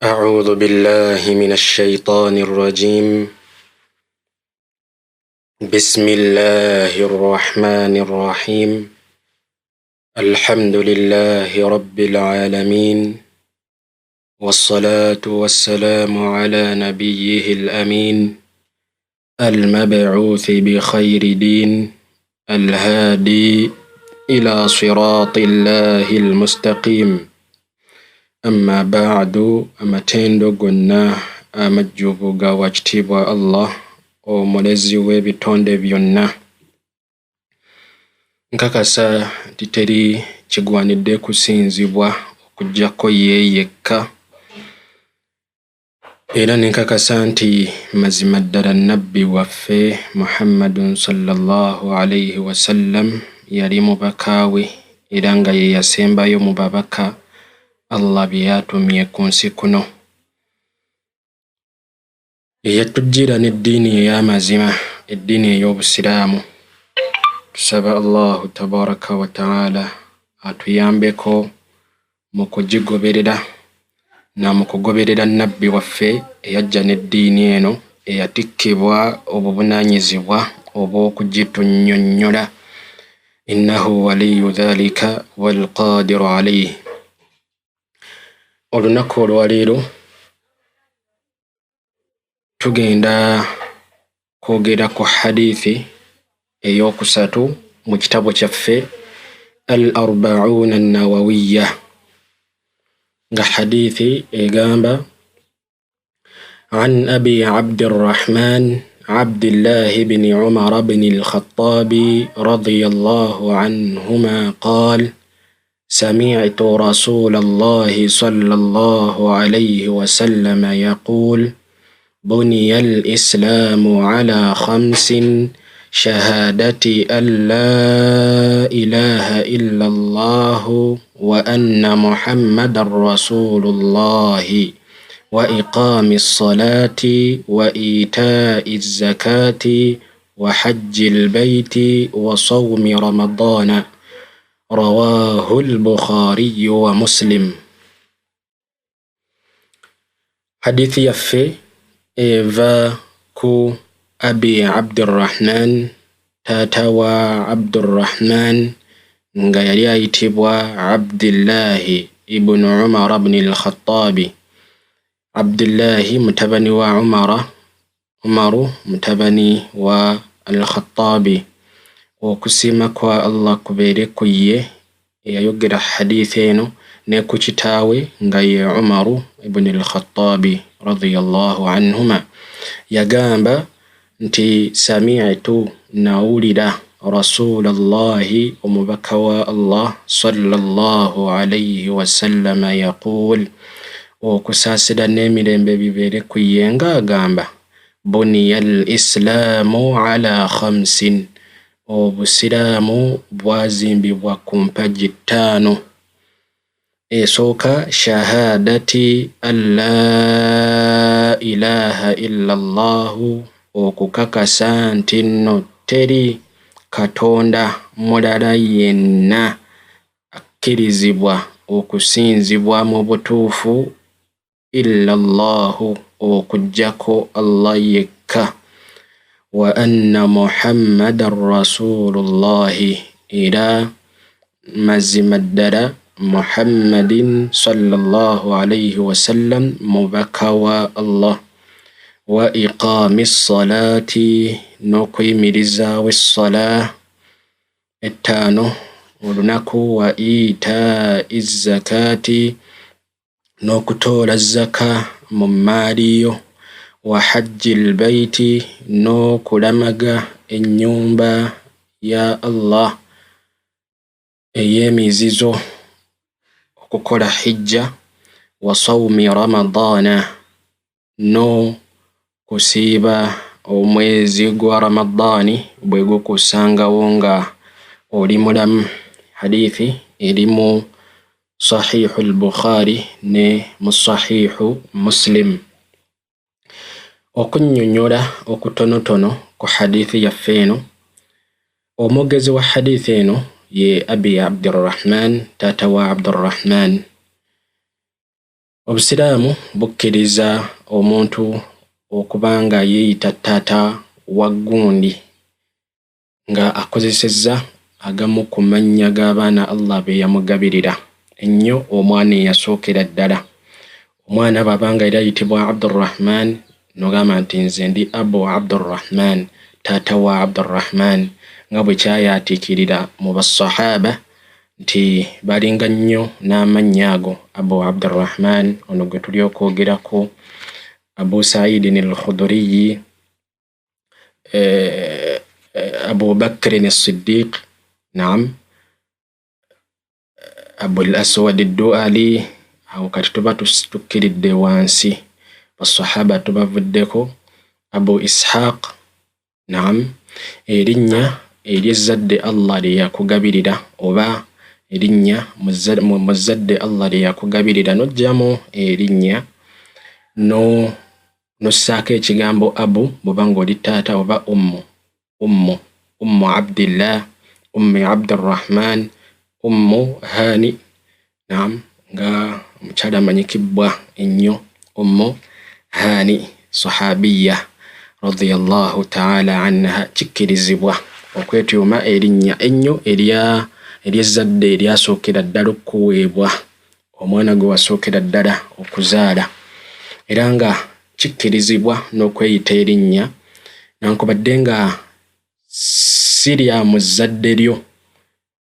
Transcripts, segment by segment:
أعوذ بالله من الشيطان الرجيم. بسم الله الرحمن الرحيم. الحمد لله رب العالمين، والصلاة والسلام على نبيه الأمين المبعوث بخير دين الهادي إلى صراط الله المستقيم. أما بعد، amatendo gonna amajjuvu ga wakitiibwa Allah omulezi w'ebitonde byonna. Nkakasa nti teri kigwanidde kusinzibwa okuggyako ye yekka, era nenkakasa nti mazima ddala nabbi waffe Muhammadun sallallahu alayhi wasallam yali mubaka we, era nga ye yasembayo mu babaka Allah bye yatumye ku nsi kuno. Yatujjira n'eddiini ey'amazima, eddiini ey'Obusiraamu. Tusaba Allahu tabaraka wa ta'ala atuyambeko mu kugigoberera na mu kugoberera nabbi waffe eyajja n'eddiini eno eyatikkibwa obuvunaanyizibwa obw'okugitunnyonnyola. Innahu waliyu dhalika wal qadiru alayhi. Olunaku olwaleero tugenda kwogera ku hadithi ey'okusatu mu kitabo kyaffe الأربعون النووية. nga hadithi egamba عن أبي عبد الرحمن عبد الله بن عمر بن الخطاب رضي الله عنهما قال: سمعت رسول الله صلى الله عليه وسلم يقول: بني الإسلام على 5: شهادة أن لا إله إلا الله وأن محمد رسول الله وإقام الصلاة وإيتاء الزكاة وحج البيت وصوم رمضان. رواه البخاري ومسلم. حديث يفي إيفا كو أبي عبد الرحمن تاتوا عبد الرحمن nga yali ayitibwa Abdillahi ibn Umar ibn al-Khattabi. Abdillahi mutabani wa Umaru mutabani wa al-Khattabi. Okusiima kwa Allah kubeere ku ye eyayogera hadithi eno ne ku kitaawe nga ye Umaru ibn al-Khattabi radiyallahu anhuma. Yagamba nti sami'tu, nawulira Rasulallahi omubaka wa Allah sallallahu alayhi wasallam yaqul, okusaasira n'emirembe bibeere ku ye nga agamba: buniya al-islaamu ala 5: Obusiraamu bwazimbibwa ku mpagi 5. Esooka shahadati an la ilaha illa Allahu, okukakasa nti nno teri katonda mulala yenna akkirizibwa okusinzibwa mu butuufu illa Allahu, okuggyako Allah yekka. Wa anna Muhammadan rasulullahi, era mazima ddala Muhammadin sallallahu alayhi wasallam mubaka wa Allah. Wa iqami ssalati, n'okuyimirizaawo essala 5 olunaku. Wa iitaa'i zakati, n'okutoola zaka mu maaliyo. Wa hajjil bayti, n'okulamaga ennyumba ya Allah ey'emizizo, okukola hijja. Wa sawmi ramadana, no kusiiba omwezi gwa Ramadani bwe gukusangawo nga oli mulamu. Hadithi eri mu sahihu al-Bukhari ne mu sahihu Muslim. Okunnyonnyola okutonotono ku hadithi yaffe eno. Omwogezi wa hadithi eno ye Abi Abdurrahman, taata wa Abdurrahman. Obusiraamu bukkiriza omuntu okubanga yeeyita taata wa gundi nga akozesezza agamu ku mannya g'abaana Allah be yamugabirira ennyo omwana eyasookera ddala. Omwana bw'abanga era ayitibwa Abdurrahman n'ogamba nti nze ndi Abu Abdurrahman, taata wa Abdurrahman, nga bwe kyayaatiikirira mu basahaba nti balinga nnyo n'amannya ago. Abu Abdurrahman ono gwe tuli okwogerako, Abu Sa'idin al-Khudri, Abu Bakr as-Siddiq, naam, Abu al-Aswad ad-Du'ali. Awo kati tuba tukkiridde wansi basahaba tubavuddeko. Abu Ishaq, naam, erinnya ery'ezzadde Allah lye yakugabirira oba erinnya mu zadde Allah lye yakugabirira n'oggyamu erinnya n'ossaako ekigambo abu bw'obanga oli taata, oba ummu Abdillah, ummi Abdurrahman, ummu Hani, naam, nga omukyala amanyikibbwa ennyo ummu Hani, sahabiya radiyallahu ta'ala anha. Kikkirizibwa okwetuuma erinnya ennyo ery'ezzadde eryasookera ddala okuweebwa omwana gwe wasookera ddala okuzaala, era nga kikkirizibwa n'okweyita erinnya newankubadde nga si lya mu zzadde lyo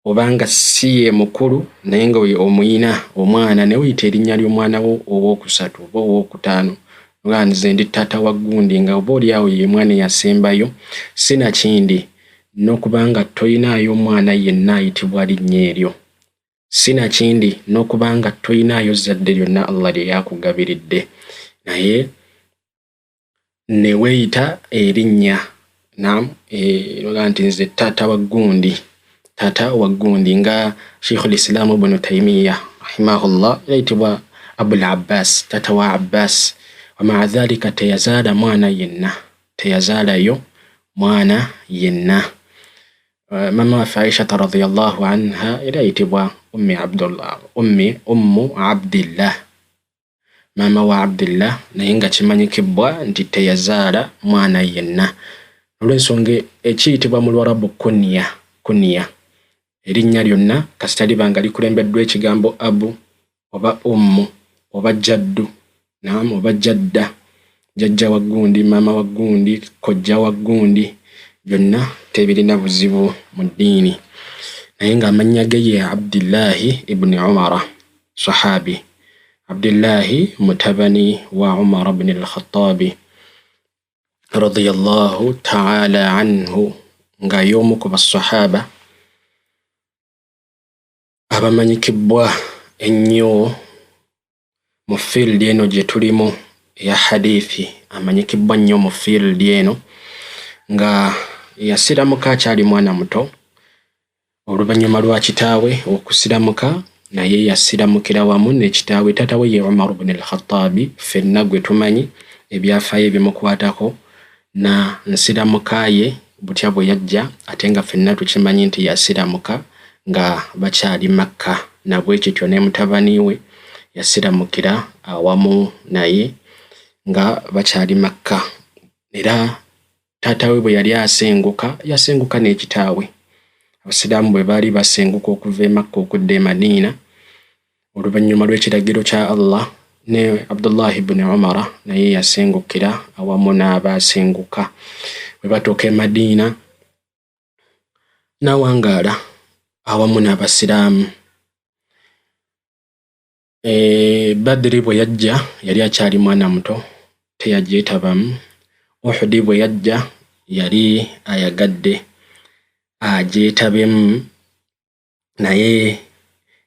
obanga si ye mukulu naye nga omuyina omwana ne weyita erinnya ly'omwana wo ow'okusatu oba ow'okutaano, nga nze ndi taata wa gundi, nga oba oli awo ye mwana eyasembayo, sinakindi n'okubanga toyinaayo omwana yenna ayitibwa linnya eryo, sinakindi n'okubanga toyinaayo zadde lyonna Allah lye yakugabiridde, naye ne weeyita erinnya, naam, nga nti nze taata wa gundi, taata wa gundi, nga Sheikh al-Islam ibn Taymiyyah rahimahullah yayitibwa Abul Abbas, taata wa Abbas. Wamaa dhalika teyazaala mwana yenna, teyazaalayo mwana yenna. Mama waffe Aisha radhiyallahu anha era ayitibwa ummu Abdillah, maama wa Abdillah, naye nga kimanyikibbwa nti teyazaala mwana yenna. Olw'ensonga ekiyitibwa mu Luwarabu kunya, erinnya lyonna kasita liba nga likulembeddwa ekigambo abu oba ummu oba jaddu, naam, oba jadda, jjajja wa gundi, maama wa gundi, kojja wa gundi, byonna tebirina buzibu mu ddiini. Naye nga amannya ge ye Abdillahi ibn Umara, sahabi, Abdillahi mutabani wa Umar ibn al-Khattabi radiyallahu ta'ala anhu, nga y'omu ku basahaba abamanyikibbwa ennyo mu field eno gye tulimu eya hadithi. Amanyikibbwa nnyo mu field eno nga yasiramuka akyali mwana muto, oluvannyuma lwa kitaawe okusiramuka naye yasiramukira wamu ne kitaawe. Taata we ye Umar ibn al-Khattabi, ffenna gwe tumanyi ebyafaayo ebimukwatako na nsiramuka ye butya bwe yajja, ate nga ffenna tukimanyi nti yasiramuka nga bakyali Makka, na bwe kityo ne mutabani we yasiramukira awamu naye nga bakyali Makka. Era taata we bwe yali yasenguka n'ekitaawe. Abasiraamu bwe baali basenguka okuva e Makka okudda e Madiina oluvannyuma lw'ekiragiro kya Allah, ne Abdullah ibn Umar naye yasengukira awamu n'abaasenguka. Bwe batuuka e Madiina n'awangaala awamu n'abasiraamu. Badri bwe yajja yali akyali mwana muto, teyagyetabamu. Uhudi bwe yajja yali ayagadde agyetabemu, naye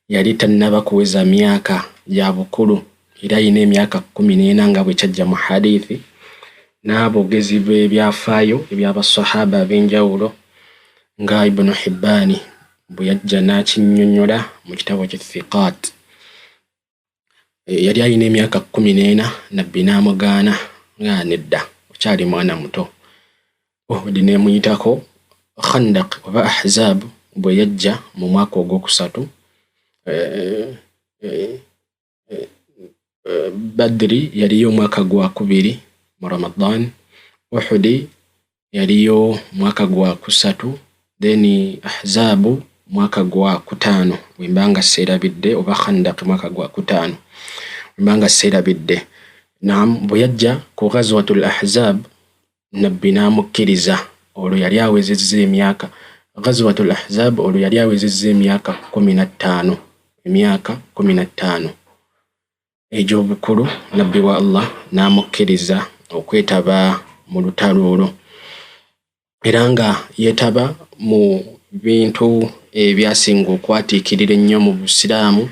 yali tannaba kuweza myaka gya bukulu, era ayina emyaka 14 nga bwe kyajja mu hadithi. N'abogezi b'ebyafaayo eby'abasahaba ab'enjawulo nga Ibn Hibban bwe yajja n'akinnyonnyola mu kitabo ky'Thiqat, yali ayina emyaka 14, nabbi n'amugaana nga nedda, okyali mwana muto. Uhud n'emuyitako. Khandaq oba Ahzab bwe yajja mu mwaka ogwokusatu, Badri yaliyo mwaka gwa 2 mu Ramadan, Uhud yaliyo mwaka gwa 3, then Ahzabu mwaka gwa 5 wembanga serabidde, oba Khandaq mwaka gwa 5 wembanga serabidde. Naam, buyajja ku ghazwatul Ahzab nabbi namukkiriza olwo yali awezezza emyaka. Ghazwatul Ahzab olwo yali awezezza emyaka 15, emyaka 15 egy'obukulu. Nabbi wa Allah namukkiriza okwetaba mu lutalo olwo, era nga yetaba mu bintu ebyasinga okwatiikirira ennyo mu Busiraamu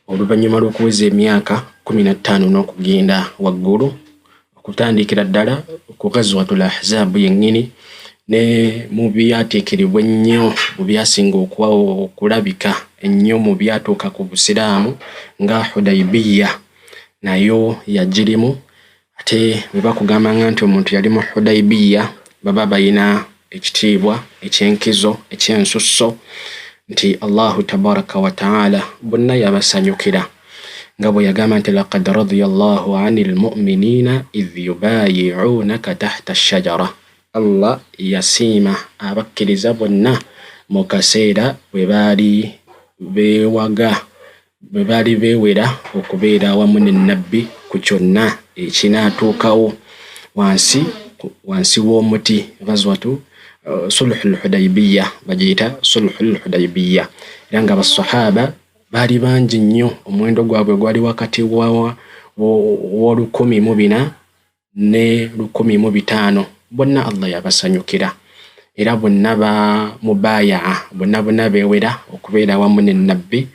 oluvannyuma lw'okuweza emyaka 15 n'okugenda waggulu, okutandikira ddala ku Ghazwatul Ahzab yennyini, ne mu byatiikiribwa ennyo mu byasinga okulabika ennyo mu byatuuka ku Busiraamu nga Hudaybiyah nayo yagirimu. Ate bwe bakugamba nti omuntu yali mu Hudaybiyah baba bayina ekitiibwa ekyenkizo ekyensusso nti Allahu tabaraka wa ta'ala bonna yabasanyukira nga bwe yagamba nti laqad radiyallahu 'anil mu'minina idh yubayi'unaka tahta ash-shajara. Allah yasiima abakkiriza bonna mu kaseera bwe baali beewera okubeera awamu ne Nabbi ku kyonna ekinaatuukawo wansi w'omuti. Ghazwatu sulhul Hudaybiyah bagiyita sulhul Hudaybiyah, era nga basahaba baali bangi nnyo, omuwendo gwabwe gwali wakati wa 1,400 ne 1,500. Bonna Allah yabasanyukira era bonna ba mubayaa, bonna beewera okubeera awamu ne Nabbi,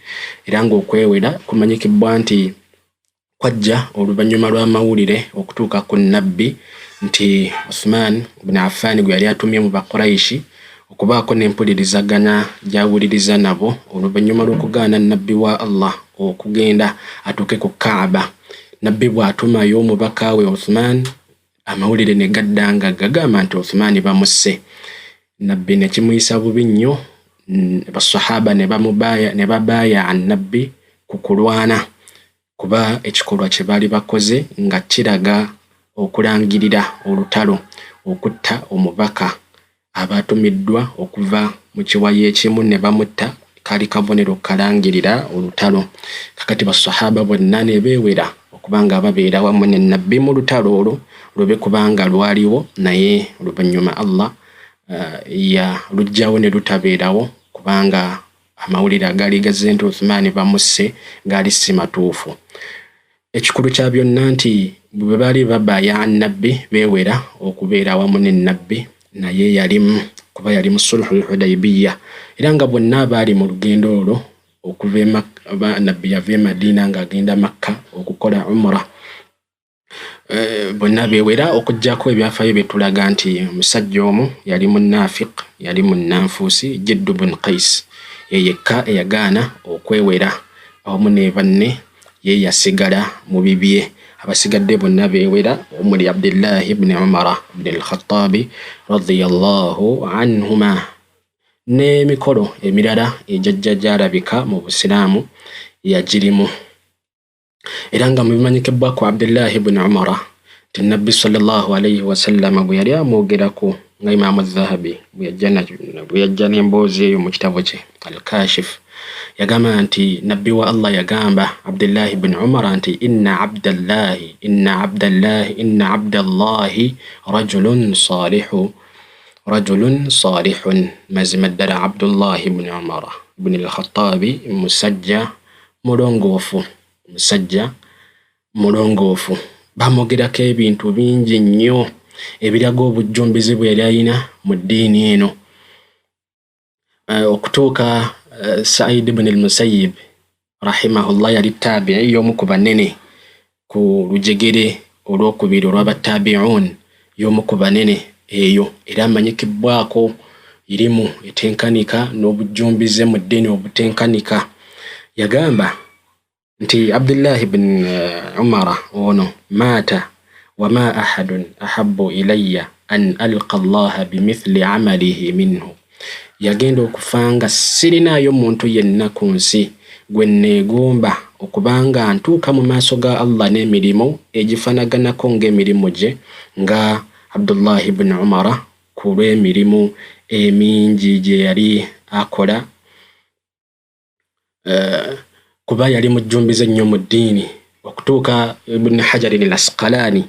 era ng'okwewera kumanyikibwa nti kwajja oluvannyuma lw'amawulire okutuuka ku Nabbi nti Uthman ibn Affan gwe yali atumye mu Baquraishi okubaako n'empulirizagana gy'awuliriza nabo oluvannyuma lw'okugaana Nabbi wa Allah okugenda atuuke ku Kaaba. Nabbi bw'atumayo omubaka we Uthman, amawulire ne gaddanga gagamba nti Uthman bamusse. Nabbi ne kimuyisa bubi nnyo, basahaba ne babaaya Nabbi ku kulwana, kuba ekikolwa kye baali bakoze nga kiraga okulangirira olutalo, okutta omubaka abatumiddwa okuva mu kiwayi ekimu ne bamutta, kali kabonero kalangirira olutalo. Kakati basahaba bonna ne beewera okubanga babeera wamu ne Nabbi mu lutalo olwo lube kubanga lwaliwo, naye oluvannyuma Allah ya lujjawo ne lutabeerawo kubanga amawulire agaali gazze nti Uthman bamusse gaali si matuufu. Ekikulu kya byonna nti bwe baali babaaya Nabbi beewera okubeera awamu ne Nabbi, naye yalimu, kuba yali mu sulhul Hudaybiyah, era nga bonna baali mu lugendo olwo okuva Nabbi yava e Madina ng'agenda Makka okukola umrah. Bonna beewera okuggyako ebyafaayo betulaga nti omusajja omu yali munaafiq, yali munnanfuusi, Jidd ibn Qais, ye yekka eyagaana okwewera awamu ne banne, ye yasigala mu bibye. Abasigadde bonna beewera omuli Abdullah ibn Umar ibn al-Khattabi radiyallahu anhuma, n'emikolo emirala ejjajja gyalabika mu Busiraamu yagirimu. Era nga mubimanyikibwa ku Abdullah ibn Umar nti Nabbi sallallahu alayhi wa sallam bwe yali amwogerako nga Imam al-Dhahabi bwe yajja n'emboozi eyo mu kitabo kye Al-Kashif, yagamba nti Nabbi wa Allah yagamba Abdullah ibn Umar nti inna abdallahi rajulun salihun, mazima ddala Abdullah ibn Umar ibn al-Khattabi musajja mulongoofu. Bamwogerako ebintu bingi nnyo ebiraga obujjumbizi bwe yali alina mu ddiini eno, okutuuka Sa'id ibn al-Musayyib rahimahullah yali tabi'i y'omu ku banene ku lujegere olw'okubiri olw'Abar'uun, y'omu ku banene eyo, era amanyikibwako irimu etenkanika n'obujjumbize mu ddiini obutenkanika. Yagamba nti Abdullah ibn Umar ono maata wa ma ahadun ahabbu ilayya an alqa Allah bimithli amalihi minhu, yagenda okufanga sirinaayo muntu yenna ku nsi gwe neegomba okubanga ntuuka mu maaso ga Allah n'emirimu egifanaganako ng'emirimu gye nga Abdullah ibn Umar ku lw'emirimu emingi gye yali akola kuba yali mujjumbize nnyo mu ddiini okutuuka Ibn Hajar al-Asqalani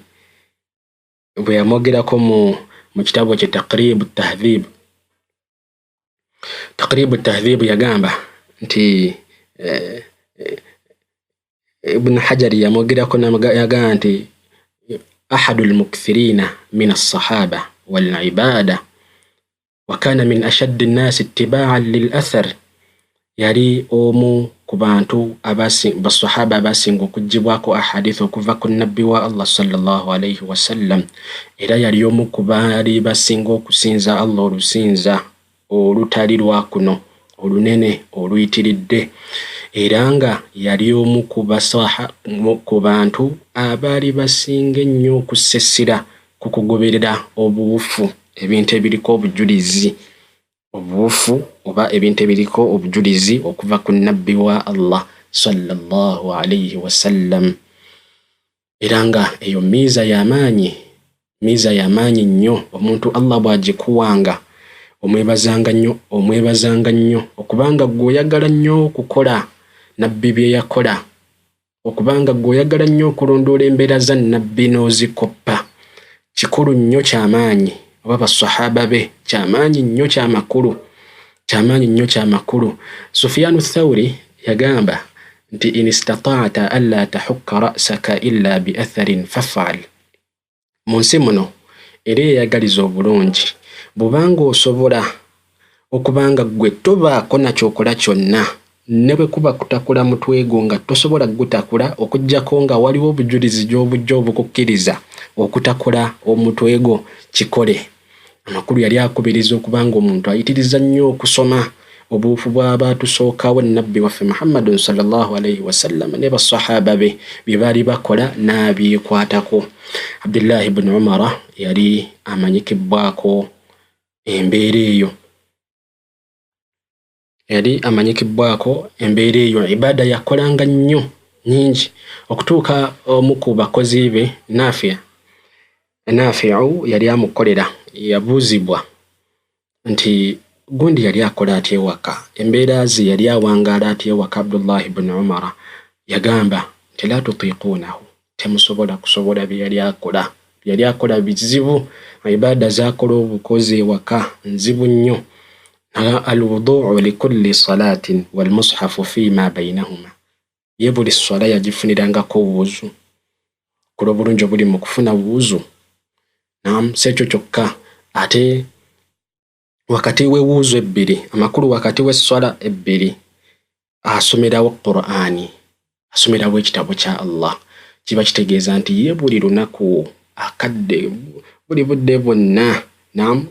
bwe yamwogerako mu kitabo kye Taqrib at-Tahdhib yagamba nti Ibn Hajar yamwogerako yagamba nti ahadul mukthirina min as-sahaba wal ibada wa kana min ashaddi an-nas ittiba'an lil athar, yali omu ku bantu basahaba abasinga okugibwako ahadith okuva ku nabbi wa Allah sallallahu alayhi wa sallam, era yali omu ku baali basinga okusinza Allah olusinza olutali lwa kuno olunene oluyitiridde, era nga yali omu ku bantu abaali basinga ennyo okusesera ku kugoberera obuwufu, ebintu ebiriko obujulizi, obuwufu oba ebintu ebiriko obujulizi okuva ku nabbi wa Allah sallallahu alayhi wa sallam. Era nga eyo miiza y'amaanyi nnyo omuntu Allah bw'agikuwanga omwebazanga nnyo okubanga gwe oyagala nnyo okukola nabbi bye yakola, okubanga gwe oyagala nnyo okulondoola embeera za nabbi n'ozikoppa. Kikulu nnyo ky'amaanyi, oba basahaba be ky'amaanyi nnyo ky'amakulu. Sufyanu Thawri yagamba nti in istata'ta alla tahukka ra'saka illa bi atharin faf'al. Mu nsi muno era eyagaliza obulungi bw'obanga osobola okubanga gwe tobaako nakyokola kyonna, ne bwe kuba kutakula mutwe gwo nga tosobola gutakula okuggyako nga waliwo obujulizi gy'obujja obukukkiriza okutakula omutwe gwo, kikole. Amakulu yali akubiriza okubanga omuntu ayitiriza nnyo okusoma obuufu bw'abaatusookawo nabbi waffe Muhammadun sallallahu alayhi wa sallam ne basahaba be bye baali bakola n'abyekwatako. Abdullah ibn Umar yali amanyikibwako embeera eyo, ibada yakolanga nnyo nyingi okutuuka omu ku bakozi be Nafi'u yali amukolera, yabuuzibwa nti gundi yali akola atya ewaka, embeera ze yali awangaala atya ewaka. Abdullah ibn Umar yagamba nti la tutiquunahu, temusobola kusobola bye yali akola bizibu, ibada z'akola obukozi ewaka nzibu nnyo. Al-wudu'u li kulli salatin wal mushafu fima bainahuma, ye buli swala yagifunirangako wuuzu, kulo obulungi obuli mu kufuna wuuzu. Si ekyo kyokka, ate wakati w'ewuuzu ebbiri, amakulu wakati w'esswala ebbiri asomerawo Qur'ani, asomerawo ekitabo kya Allah. Kiba kitegeeza nti ye buli lunaku akadde buli budde bwonna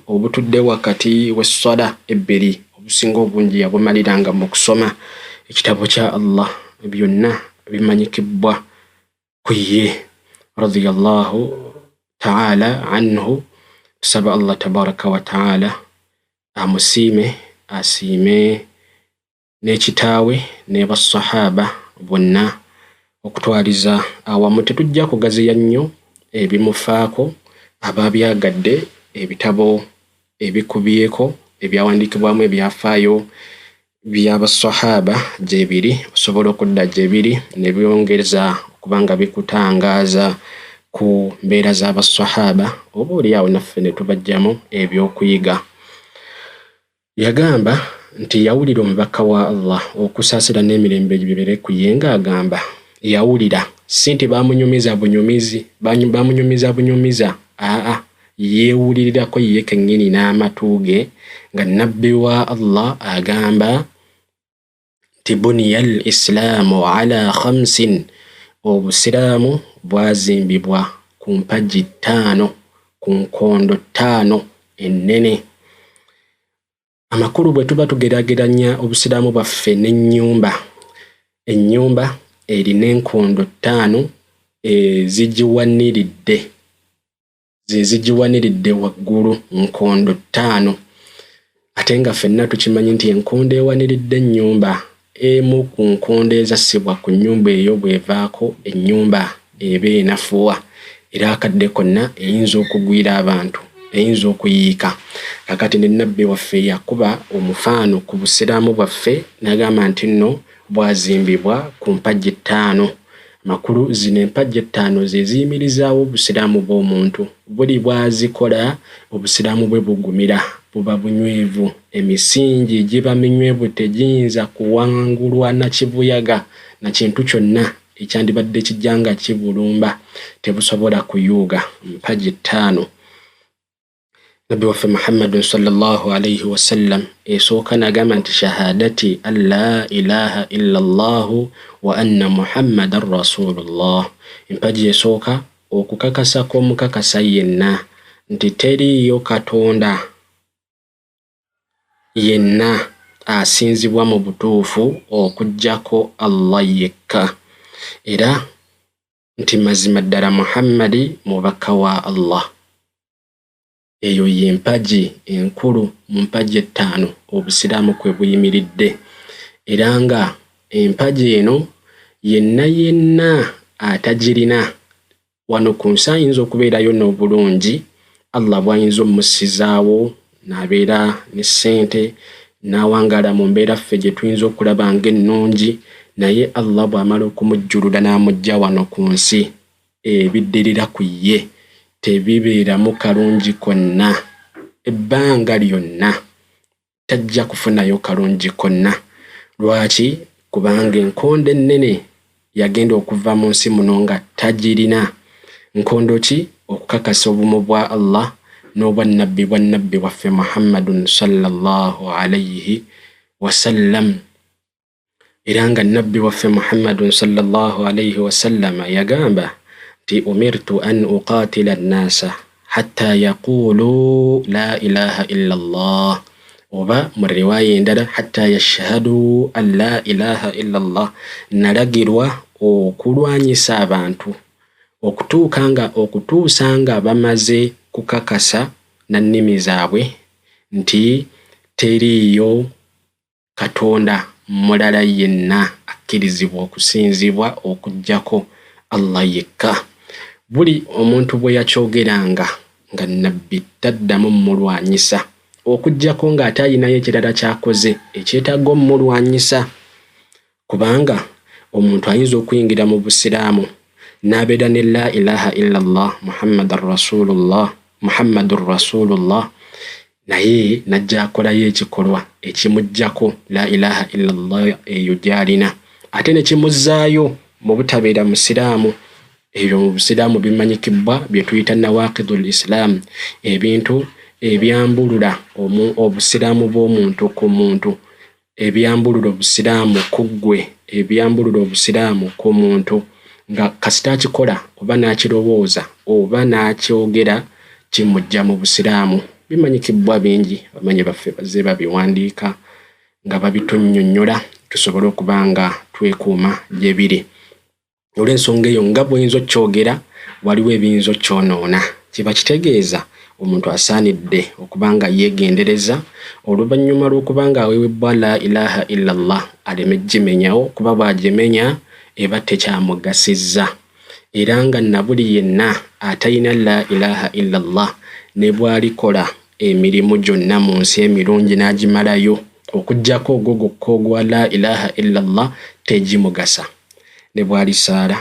obutudde wakati w'esswala ebbiri obusinga obungi yabumaliranga mu kusoma ekitabo kya Allah. Byonna bimanyikibwa ku ye radiyallahu ta'ala anhu. Tusaba Allah tabaraka wa ta'ala asiime n'ekitaawe ne basahaba bonna okutwaliza awamu. Tetujja kugaziya nnyo ebimufaako ababyagadde ebitabo ebikubyeko ebyawandiikibwamu ebyafaayo by'abasahaba gye biri, osobola okudda gye biri ne byongeza okubanga bikutangaaza ku mbeera z'abasahaba, oba oliawo naffe ne tubajjamu ebyokuyiga. Yagamba nti yawulira omubaka wa Allah okusaasira n'emirembe bibeere ku ye ng'agamba, yawulira si nti bamunyumiza bunyumiza, yeewulirirako ye kennyini n'amatu ge nga nabbi wa Allah agamba nti buniya al-Islaamu ala khamsin, obusiraamu bwazimbibwa ku mpagi 5, ku nkondo 5 ennene. Amakulu bwe tuba tugeraageranya obusiraamu bwaffe n'ennyumba, ennyumba erina enkondo 5 zigiwaniridde waggulu, nkondo 5, ate nga ffenna tukimanyi nti enkondo ewaniridde ennyumba emu ku nkondo ezassibwa ku nnyumba eyo bw'evaako ennyumba eba enafuwa era akadde konna eyinza okugwira abantu, eyinza okuyiika. Kakati ne nabbi waffe yakuba omufaano ku busiraamu bwaffe n'agamba nti nno bwazimbibwa ku mpagi 5. Makulu zino empagi 5 ze ziyimirizaawo obusiraamu bw'omuntu. Buli bwazikola obusiraamu bwe bugumira, buba bunywevu. Emisingi giba minywevu, tegiyinza kuwangulwa na kibuyaga na kintu kyonna ekyandibadde kijjanga kibulumba, tebusobola kuyuuga. Mpagi 5. Nabbi waffe Muhammad sallallahu alayhi wa sallam esooka n'agamba nti shahadati an la ilaha illa Allah wa anna Muhammadan rasulullah. Empagi esooka okukakasa kw'omukakasa yenna nti teriiyo katonda yenna asinzibwa mu butuufu okuggyako Allah yekka, era nti mazima ddala Muhammadi mubaka wa Allah. Eyo y'empagi enkulu mu mpagi 5 obusiraamu kwe buyimiridde, era nga empagi eno yenna atagirina wano ku nsi ayinza okubeerayo n'obulungi, Allah bw'ayinza omussizaawo n'abeera ne ssente n'awangaala mu mbeera ffe gye tuyinza okulaba ng'ennungi, naye Allah bw'amala okumujjulula n'amujja wano ku nsi, ebiddirira ku ye tebibeeramu kalungi konna. Ebbanga lyonna tajja kufunayo kalungi konna. Lwaki? Kubanga enkondo ennene yagenda okuva mu nsi muno nga tagirina. Nkondo ki? Okukakasa obumu bwa Allah n'obwannabbi bwannabbi waffe Muhammadun sallallahu alayhi wasallam. Era nga nabbi waffe Muhammadun sallallahu alayhi wasallam yagamba nti umirtu an uqatila an-nasa hatta yaqulu la ilaha illa Allah, oba mu riwaaya endala hatta yashhadu an la ilaha illa Allah. Nalagirwa okulwanyisa abantu okutuusa nga bamaze kukakasa na nnimi zaabwe nti teriiyo katonda mulala yenna akkirizibwa okusinzibwa okuggyako Allah yekka. Buli omuntu bwe yakyogeranga nga nabbi taddamu mulwanyisa okuggyako ng'ate ayinayo ekirala kyakoze ekyetaaga omulwanyisa, kubanga omuntu ayinza okuyingira mu busiraamu n'abeera ne la ilaha illa Allah Muhammadur rasulullah, naye najja akolayo ekikolwa ekimuggyako la ilaha illa Allah eyo gy'alina, ate ne kimuzzaayo mu butabeera musiraamu. Ebyo mu busiraamu bimanyikibwa bye tuyita nawaqidul Islam, ebintu ebyambulula obusiraamu bw'omuntu ku muntu, ebyambulula obusiraamu ku ggwe, ebyambulula obusiraamu ku muntu, nga kasita akikola oba n'akirowooza oba n'akyogera kimujja mu busiraamu. Bimanyikibwa bingi, abamanyi baffe bazze babiwandiika nga babitunnyonnyola tusobole okuba nga twekuuma gye biri. Olw'ensonga eyo nga bw'oyinza okyogera waliwo ebiyinza okyonoona. Kiba kitegeeza omuntu asaanidde okuba nga yeegendereza oluvannyuma lw'okuba nga aweewebbwa la ilaha illa Allah aleme gimenyawo, kuba bw'agimenya eba tekyamugasizza. Era nga na buli yenna atalina la ilaha illa Allah ne bw'alikola emirimu gyonna mu nsi emirungi n'agimalayo okuggyako ogwo gwokka ogwa la ilaha illa Allah tegimugasa. Ne bw'alisaala,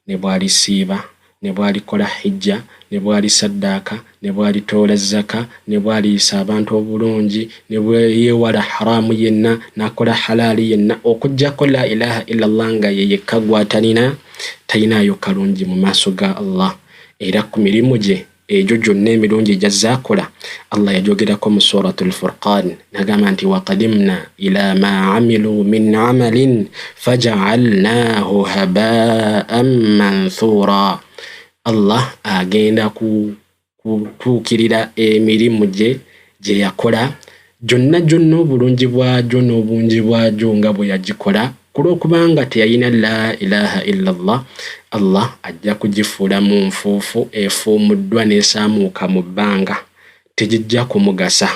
ne bw'alisiiba, ne bw'alikola hijja, ne bw'alisaddaaka, ne bw'alitoola zaka, ne bw'aliyisa abantu obulungi, ne bw'eyeewala haramu yenna n'akola halaali yenna, okuggyako la ilaha illa Allah nga ye yekka gw'atalina, talinaayo kalungi mu maaso ga Allah. Era ku mirimu gye egyo gyonna emirungi gy'azaakola Allah yajogerako mu suratul Furqan n'agamba nti waqadimna ila ma amilu min amalin faja'alnahu haba'an manthura. Allah agenda kutuukirira emirimu gye yakola gyonna obulungi bwagyo n'obungi bwagyo nga bwe yagikola, kulw'okubanga teyalina la ilaha illa Allah, Allah ajja kugifuula mu nfuufu efuumuddwa n'esaamuuka mu bbanga, tegijja kumugasa.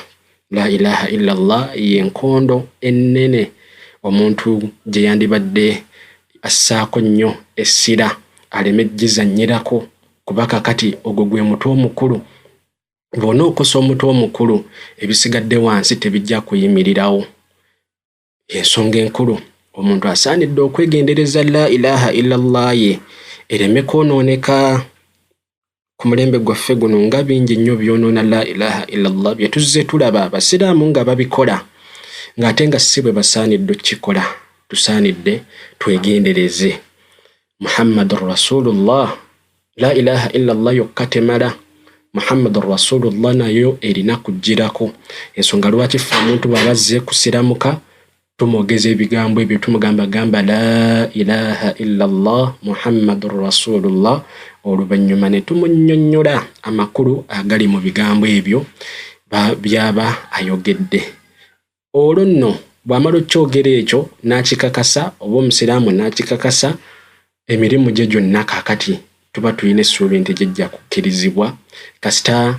La ilaha illa Allah y'enkondo ennene omuntu gye yandibadde assaako nnyo essira aleme gizannyirako kuba kakati ogwo gwe mutwe omukulu. Bw'onookosa omutwe omukulu ebisigadde wansi tebijja kuyimirirawo. Ensonga enkulu omuntu asaanidde okwegendereza la ilaha illallah ye ereme kwonooneka. Ku mulembe gwaffe guno nga bingi nnyo byonoona la ilaha illallah bye tuzze tulaba abasiraamu nga babikola ng'ate nga si bwe basaanidde okukikola. Tusaanidde twegendereze. Muhammadur Rasulullah, la ilaha illallah yokka temala. Muhammadur Rasulullah nayo erina kujjirako. Ensonga lwaki ffe omuntu bw'abazze kusiramuka tumwogeza ebigambo ebyo tumugamba la ilaha illallah Muhammadur Rasulullah, oluvannyuma ne tumunnyonnyola amakulu agali mu bigambo ebyo byaba ayogedde. Olwo nno bw'amala okyogera ekyo n'akikakasa oba omusiraamu n'akikakasa, emirimu gye gyonna kaakati tuba tulina essuubi nti gijja kukkirizibwa kasita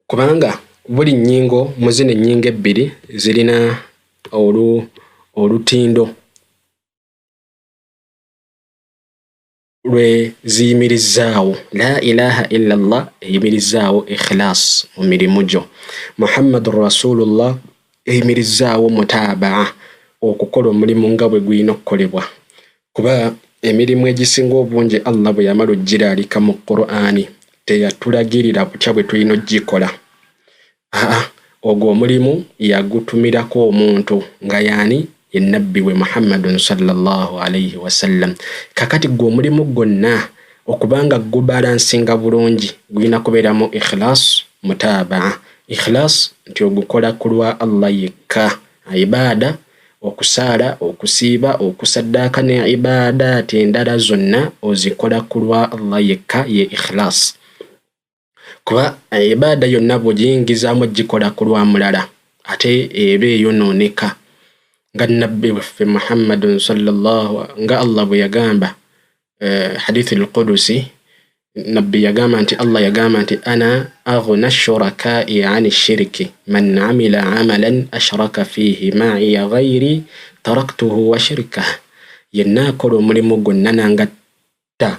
kubanga buli nnyingo mu zino ennyingo ebbiri zirina olutindo lwe ziyimirizzaawo. La ilaha illallah eyimirizzaawo ikhlas mu mirimu gyo. Muhammadur Rasulullah eyimirizzaawo mutabaa, okukola omulimu nga bwe gulina okukolebwa. Kuba emirimu egisinga obungi Allah bwe yamala ogiraalika mu Qur'ani teyatulagirira butya bwe tulina ogikola. Ogwo omulimu yagutumirako omuntu nga yaani ye nabbi we Muhammadun sallallahu alayhi wasallam. Kakati gwe omulimu gwonna okubanga gubalansinga bulungi gulina kubeeramu ikhlas mutabaa. Ikhlas nti ogukola ku lwa Allah yekka. Ibaada, okusaala, okusiiba, okusaddaaka ne ibaadaati endala zonna ozikola ku lwa Allah yekka, ye ikhlas. Kuba ibaada yonna bw'ogiyingizaamu ogikola ku lwa mulala ate eba eyonooneka. Nga nabbi waffe Muhammadun sallallahu nga Allah bwe yagamba Hadeeth al-Qudusi, nabbi yagamba nti Allah yagamba nti ana aghna shuraka'i 'ani shirki man 'amila 'amalan ashraka fihi ma'i ghayri taraktuhu wa shirkahu. Yenna akola omulimu gwonna nangatta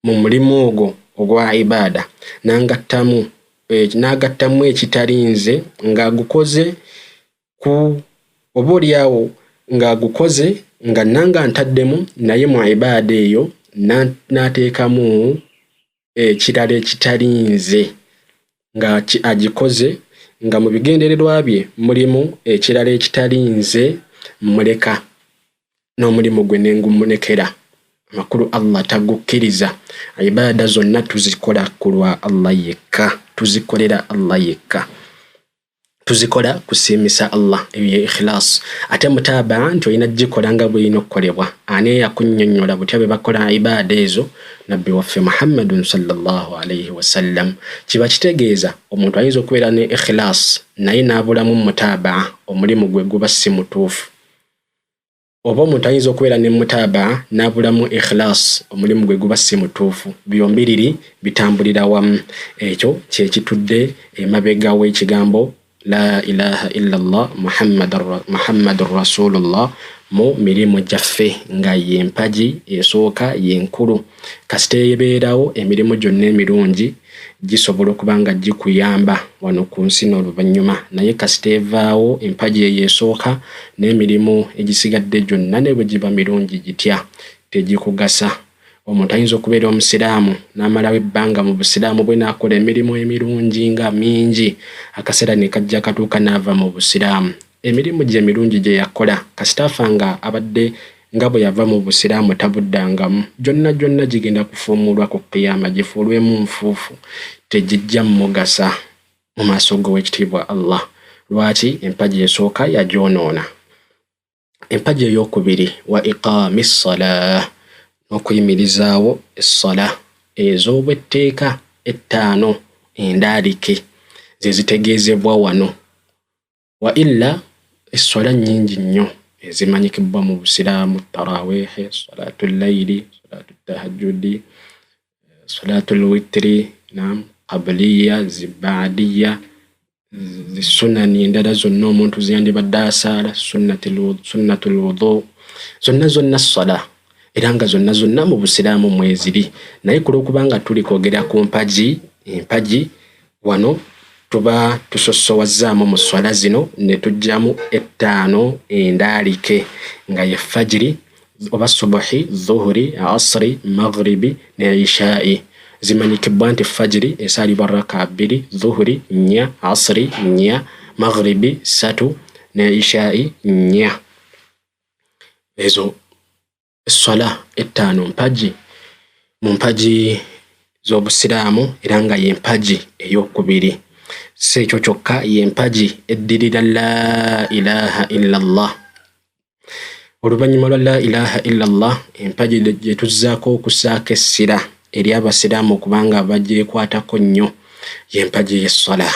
mu mulimu ogwo ogwa ibaada n'agattamu ekitalinze ng'agukoze ku oba oliawo ng'agukoze nga nanga ntaddemu naye mu ibaada eyo n'ateekamu ekirala ekitalinze nga agikoze nga mu bigendererwa bye mulimu ekirala ekitalinze, muleka n'omulimu gwe nengumunekera. Amakulu Allah tagukkiriza. Ibaada zonna tuzikola ku lwa Allah yekka, tuzikolera Allah yekka, tuzikola kusiimisa Allah, ebyo ikhlas. Ate mutabaa nti olina gikola nga bw'erina okukolebwa. Ani yakunnyonnyola butya bwe bakola ibaada ezo? Nabbi waffe Muhammadun sallallahu alayhi wasallam. Kiba kitegeeza omuntu ayinza okubeera ne ikhlas naye n'abulamu mutabaa, omulimu gwe guba si mutuufu. Oba omuntu ayinza okubeera ne mutabaa n'abulamu ikhlas, omulimu gwe guba si mutuufu. Byombiriri bitambulira wamu. Ekyo kye kitudde emabega w'ekigambo la ilaha illallah Muhammadur Rasulullah mu mirimu gyaffe nga y'empagi esooka y'enkulu. Kasita ebeerawo emirimu gyonna emirungi gisobola okuba nga gikuyamba wano ku nsi n'oluvannyuma, naye kasita evaawo empagi eyo esooka n'emirimu egisigadde gyonna ne bwe giba mirungi gitya tegikugasa. Omuntu ayinza okubeera omusiraamu n'amalawo ebbanga mu busiraamu bwe n'akola emirimu emirungi nga mingi, akaseera ne kajja katuuka n'ava mu busiraamu. Emirimu gye emirungi gye yakola kasita afa nga abadde nga bwe yava mu busiraamu tabuddangamu, gyonna gigenda kufuumulwa ku qiyama gifuulwemu nfuufu, tegijja mugasa mu maaso g'owekitiibwa Allah. Lwaki? Empagi esooka yagyonoona. Empagi ey'okubiri wa iqaamis salah, n'okuyimirizaawo essala ez'obwetteeka ettaano endaalike ze zitegeezebwa wano. Wa illa essala nnyingi nnyo ezimanyikibwa mu busiraamu: taraweehe, salatul layli, salatul tahajjudi, salatul witri, qabliya, zibaadiya, sunani endala zonna omuntu ziyandibadde asaala sunnatul wudu zonna ssala era nga zonna mu busiraamu mweziri naye kulwokubanga tuli kwogera ku empagi wano tuba tusosowazzaamu mu swala zino ne tujjamu ettaano endaalike nga ye fajiri oba subuhi dhuhuri asri maghribi ne ishaa'i zimanyikibwa nti fajiri esaalibwa raka 2 dhuhuri 4 asri 4 maghribi 3 ne ishaa'i 4 ezo swala ettaano mu mpagi z'obusiraamu era nga ye mpagi ey'okubiri si ekyo kyokka ye mpagi eddirira la ilaha illallah. Oluvannyuma lwa la ilaha illallah empagi gye tuzzaako okusaako essira eri abasiraamu kubanga bagyekwatako nnyo ye mpagi y'essala.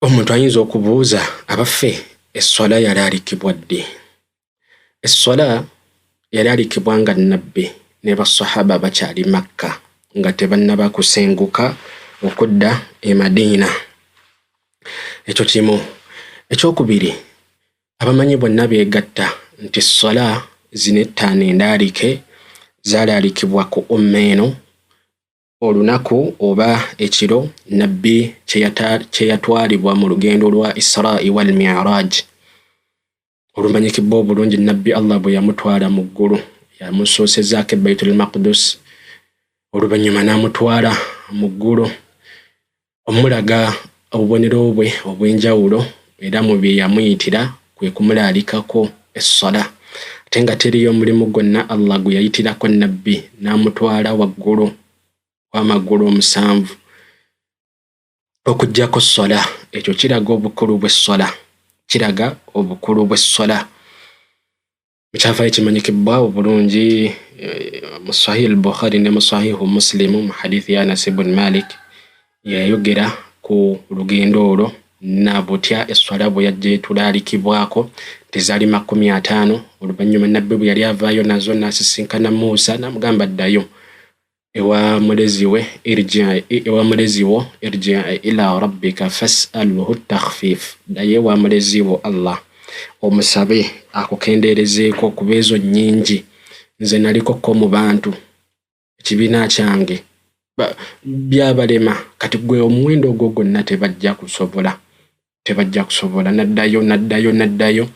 Omuntu ayinza okubuuza abaffe essala yali alikibwa ddi? Essala yali alikibwa nga nnabbi ne basahaba bakyali Makka nga tebannaba kusenguka okudda e Madiina. Ekyo kimu. Ekyokubiri, abamanyi bonna beegatta nti essala zino ettaano endaalike zaalaalikibwa ku eno olunaku oba ekiro nabbi kye yatwalibwa mu lugendo lwa Isra'i wal Mi'raj. Olumanyikibwa obulungi nabbi Allah bwe yamutwala mu ggulu yamusoosezzaako e Baitul Maqdis oluvannyuma n'amutwala mu ggulu omulaga obubonero bwe obw'enjawulo era mu bye yamuyitira kwe kumulaalikako essala ate nga teriyo omulimu gwonna Allah gwe yayitirako nabbi n'amutwala waggulu w'amagulu 7 okuggyako essala. Ekyo kiraga obukulu bw'essala ekyafaayo kimanyikibwa obulungi mu Sahih al-Bukhari ne mu Sahih Muslim mu Hadeeth ya Anas ibn Malik yayogera ku lugendo olwo nabutya essala bwe yajja etulaalikibwako tezaali 50. Oluvannyuma nabbi bwe yali avaayo nazo n'asisinkana Musa n'amugamba ddayo ewa mulezi wo irji' ila rabbika fas'alhu takhfif, ddayo ewa mulezi wo Allah omusabe akukendeerezeeko kuba ezo nnyingi nze nalikokko mu bantu ekibiina kyange byabalema kati gwe omuwendo ogwo gwonna tebajja kusobola naddayo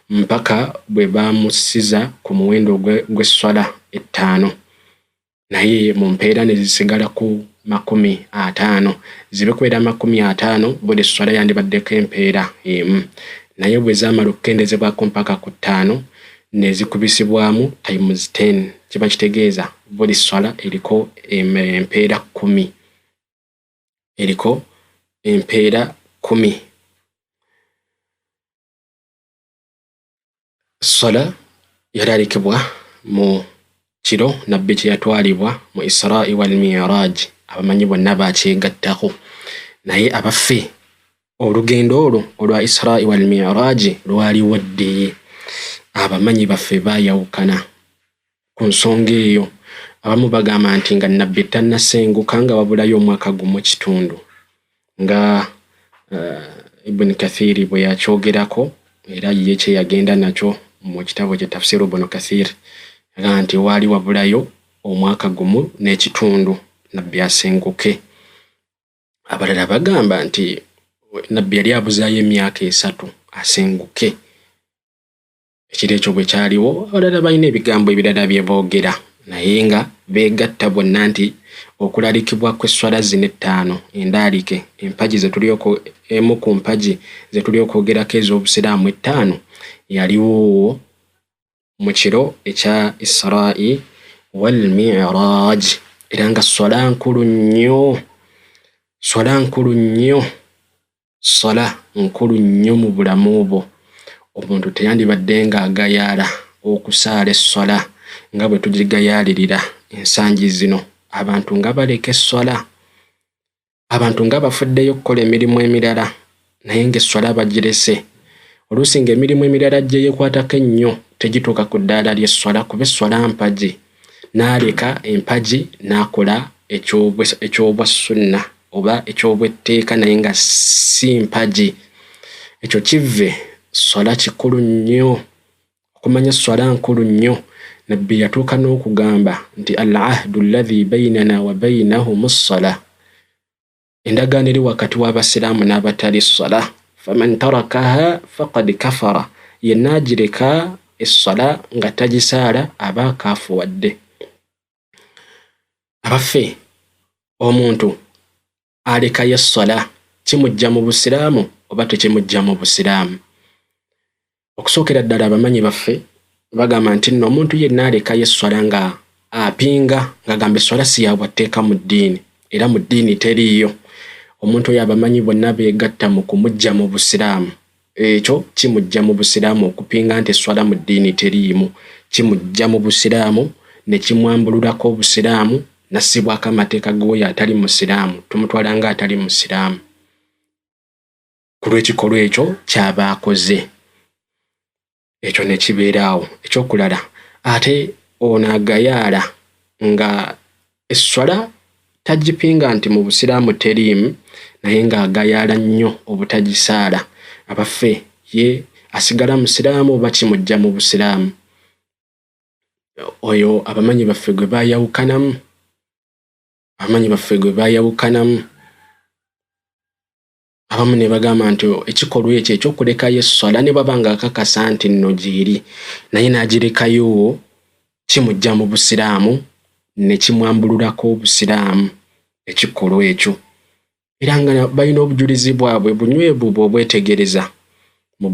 mpaka bwe baamussiza ku muwendo gw'essala ettaano naye mu mpeera ne zisigala ku 50 zibe kubeera 50 buli essala yandibaddeko empeera emu naye bwe zaamala okukendezebwako mpaka ku 5 ne zikubisibwamu times 10 kiba kitegeeza buli essala eriko empeera 10 Essala yalaalikibwa mu kiro nabbi kye yatwalibwa mu Isra'i wal Mi'raj. Abamanyi bonna bakyegattako naye abaffe olugendo olwo olwa Isra'i wal Mi'raj lwaliwo ddi? Abamanyi baffe baayawukana ku nsonga eyo. Abamu bagamba nti nga nabbi tannasenguka nga wabulayo omwaka gumu kitundu nga Ibn Kathir bwe yakyogerako era ye kye yagenda nakyo mu kitabo kye Tafsir Ibn Kathir agamba nti waali wabulayo omwaka gumu n'ekitundu nabbi asenguke. Abalala bagamba nti nabbi yali abuzaayo emyaka 3 asenguke. Ekiro ekyo bwe kyaliwo abalala balina ebigambo ebirala bye boogera naye nga beegatta bonna nti okulaalikibwa kw'essala zino ettaano endaalike empagi emu ku mpagi ze tuli okwogerako ez'obusiraamu ettaano yaliwo mu kiro ekya Isra'i wal Mi'raj era nga ssala nkulu nnyo mu bulamu bwo. Omuntu teyandibadde nga agayaala okusaala essala nga bwe tugigayaalirira ensangi zino. Abantu nga baleka essala, abantu nga bafuddeyo okukola emirimu emirala naye ng'essala bagirese. Oluusi ng'emirimu emirala gye yeekwatako ennyo tegituuka ku ddaala ly'essala kuba essala mpagi. N'aleka empagi n'akola ekyobwa sunna oba ekyobwetteeka naye nga si mpagi, ekyo kive. Swala kikulu nnyo, okumanya swala nkulu nnyo. Nabbi yatuuka n'okugamba nti al-ahdu alladhi baynana wa baynahum as-salah, endagaano eri wakati w'abasiraamu n'abatali swala. Faman tarakaha faqad kafara, yenna agireka essala nga tagisaala aba kaafuwadde. Abaffe, omuntu alekayo essala kimujja mu busiraamu oba tekimujja mu busiraamu? Okusookera ddala abamanyi baffe bagamba nti nno omuntu yenna alekayo essala nga apinga ng'agamba essala si ya bwatteeka mu ddiini era mu ddiini teriiyo, omuntu oyo abamanyi bonna beegatta mu kumujja mu busiraamu. Ekyo kimujja mu busiraamu okupinga nti essala mu ddiini teriimu, kimujja mu busiraamu ne kimwambululako obusiraamu nassibwako amateeka g'oyo atali musiraamu, tumutwala nga atali musiraamu ku lw'ekikolwa ekyo ky'aba akoze. Ekyo ne kibeeraawo. Ekyokulala, ate ono agayaala nga essala tagipinga nti mu busiraamu teriimu naye ng'agayaala nnyo obutagisaala. Abaffe, ye asigala musiraamu oba kimujja mu busiraamu? Oyo abamanyi baffe gwe baayawukanamu. Abamu ne bagamba nti ekikolwa ekyo ekyokulekayo essala ne baba nga akakasa nti nno gyeri naye n'agirekayo kimujja mu busiraamu ne kimwambululako obusiraamu ekikolwa ekyo. Era nga balina obujulizi bwabwe bunywevu bw'obwetegereza mu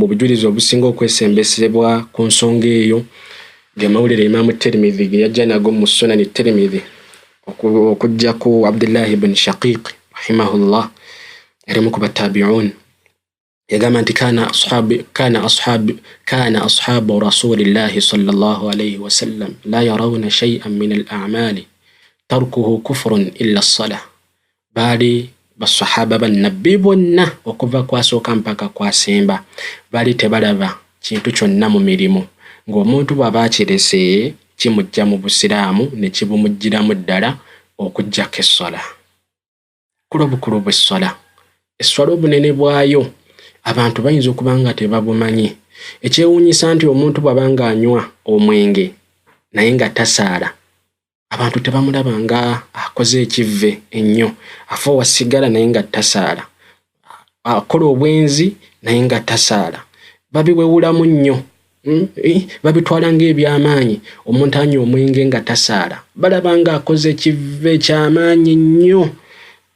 bujulizi obusinga okwesembesebwa ku nsonga eyo ge mawulire Imaamu Tirmidhi ge yajja nago mu Sunani Tirmidhi okujjaku Abdullah ibn Shaqiq rahimahullah erimu ku battabi'un yagamba nti kana ashabu rasulillahi sallallahu alayhi wa sallam la yarawna shay'an min al-a'mali tarkuhu kufrun illa as-salah. Baali basahaba bannabbi bonna okuva kwasooka mpaka kwasemba baali tebalaba kintu kyonna mu mirimu ng'omuntu bw'aba akirese kimujja mu busiraamu ne kibumujjiramu ddala okuggyako essala. Kulobukulu bw'essala, essala obunene bwayo abantu bayinza okuba nga tebabumanyi. Ekyewuunyisa nti omuntu bw'aba ng'anywa omwenge naye nga tasaala, abantu tebamulaba nga akoze ekivve ennyo. Afa wasigala naye nga tasaala, akola obwenzi naye nga tasaala, babiwewulamu nnyo. Babitwala ng'ebyamaanyi. Omuntu anywa omwenge nga tasaala balaba nga akoze ekivve ekyamaanyi nnyo.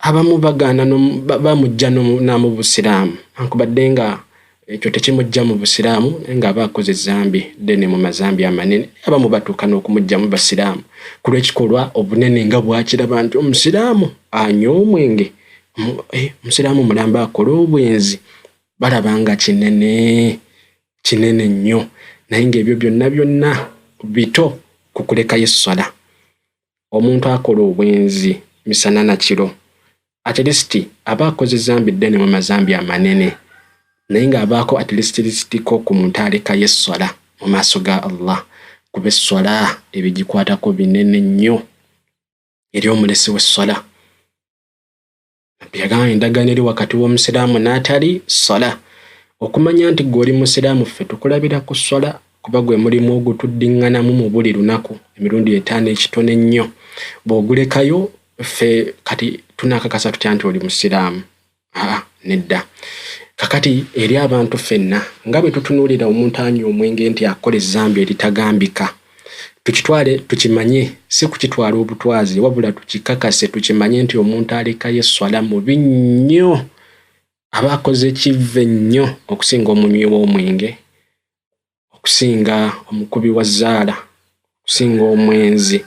Abamu bagaana bamujja mu busiraamu ankubadde nga ekyo tekimujja mu busiraamu naye ng'aba akoze ezambi ddene mu mazambi amanene. Abamu batuuka n'okumujja mu basiraamu ku lw'ekikolwa obunene nga bwakiraba nti omusiraamu anywa omwenge, omusiraamu mulamba akola obwenzi, balaba nga kinene nnyo naye ng'ebyo byonna bito ku kulekayo essala. Omuntu akola obwenzi misana na kiro at least aba akoze ezambi ddene mu mazambi amanene naye ng'abaako at least ko ku muntu alekayo essala mu maaso ga Allah, kuba essala ebigikwatako binene nnyo eri omulesi w'essala. Byagamba endagaano eri wakati w'omusiraamu n'atali ssala. Okumanya nti gw'oli musiraamu ffe tukulabira ku ssala kuba gwe mulimu ogutuddiŋŋanamu mu buli lunaku emirundi 5 ekitone nnyo. Bw'ogulekayo ffe kati tunaakakasa tutya nti oli musiraamu? Nedda. Kakati eri abantu ffenna nga bwe tutunuulira omuntu anywa omwenge nti akola ezzambi eritagambika, tukitwale tukimanye, si kukitwala obutwazi wabula tukikakase tukimanye nti omuntu alekayo essala mubi nnyo, aba akoze ekivve nnyo okusinga omunywi w'omwenge, okusinga omukubi wa zzaala, okusinga omwenzi